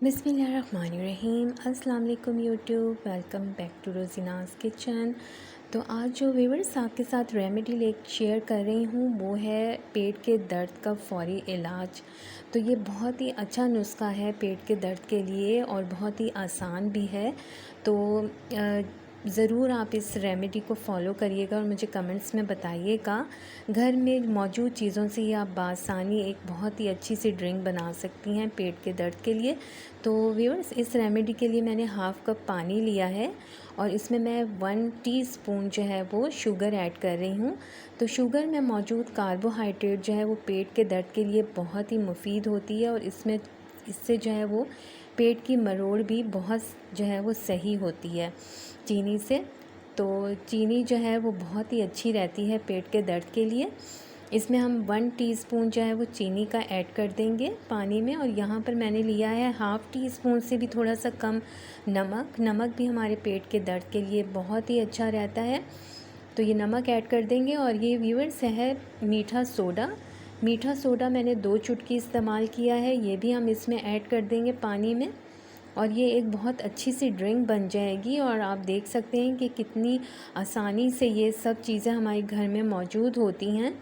बिस्मिल्लाहिर्रहमानिर्रहीम। अस्सलाम वालेकुम YouTube, welcome back to Rozinaz kitchen. तो आज जो व्यूअर्स आपके साथ रेमेडी शेयर कर रही हूँ वो है पेट के दर्द का फ़ौरी इलाज। तो ये बहुत ही अच्छा नुस्खा है पेट के दर्द के लिए और बहुत ही आसान भी है। तो ज़रूर आप इस रेमेडी को फ़ॉलो करिएगा और मुझे कमेंट्स में बताइएगा। घर में मौजूद चीज़ों से ही आप बासानी एक बहुत ही अच्छी सी ड्रिंक बना सकती हैं पेट के दर्द के लिए। तो व्यूअर्स, इस रेमेडी के लिए मैंने हाफ़ कप पानी लिया है और इसमें मैं 1 टीस्पून जो है वो शुगर ऐड कर रही हूँ। तो शुगर में मौजूद कार्बोहाइड्रेट जो है वो पेट के दर्द के लिए बहुत ही मुफीद होती है और इससे जो है वो पेट की मरोड़ भी बहुत जो है वो सही होती है चीनी से। तो चीनी जो है वो बहुत ही अच्छी रहती है पेट के दर्द के लिए। इसमें हम 1 टीस्पून जो है वो चीनी का ऐड कर देंगे पानी में और यहाँ पर मैंने लिया है हाफ़ टी स्पून से भी थोड़ा सा कम नमक भी हमारे पेट के दर्द के लिए बहुत ही अच्छा रहता है। तो ये नमक ऐड कर देंगे और ये व्यूअर्स है मीठा सोडा मैंने 2 चुटकी इस्तेमाल किया है, ये भी हम इसमें ऐड कर देंगे पानी में और ये एक बहुत अच्छी सी ड्रिंक बन जाएगी। और आप देख सकते हैं कि कितनी आसानी से ये सब चीज़ें हमारे घर में मौजूद होती हैं।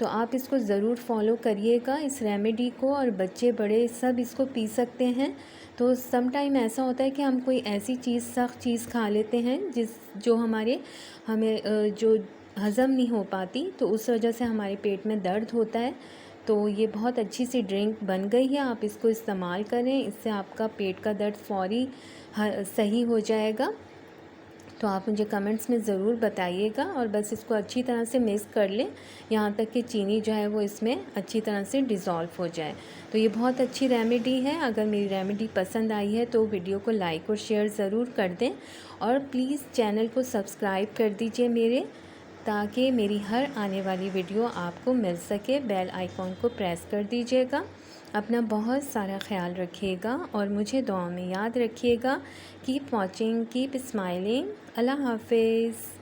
तो आप इसको ज़रूर फॉलो करिएगा इस रेमेडी को, और बच्चे बड़े सब इसको पी सकते हैं। तो सम टाइम ऐसा होता है कि हम कोई ऐसी सख्त चीज़ खा लेते हैं जो हमें जो हज़म नहीं हो पाती, तो उस वजह से हमारे पेट में दर्द होता है। तो ये बहुत अच्छी सी ड्रिंक बन गई है, आप इसको इस्तेमाल करें, इससे आपका पेट का दर्द फ़ौरी सही हो जाएगा। तो आप मुझे कमेंट्स में ज़रूर बताइएगा और बस इसको अच्छी तरह से मिक्स कर लें यहाँ तक कि चीनी जो है वो इसमें अच्छी तरह से डिज़ोल्व हो जाए। तो ये बहुत अच्छी रेमेडी है। अगर मेरी रेमेडी पसंद आई है तो वीडियो को लाइक और शेयर ज़रूर कर दें और प्लीज़ चैनल को सब्सक्राइब कर दीजिए मेरे, ताकि मेरी हर आने वाली वीडियो आपको मिल सके। बेल आइकॉन को प्रेस कर दीजिएगा। अपना बहुत सारा ख्याल रखिएगा और मुझे दुआ में याद रखिएगा। Keep watching, keep smiling. अल्लाह हाफ़िज़।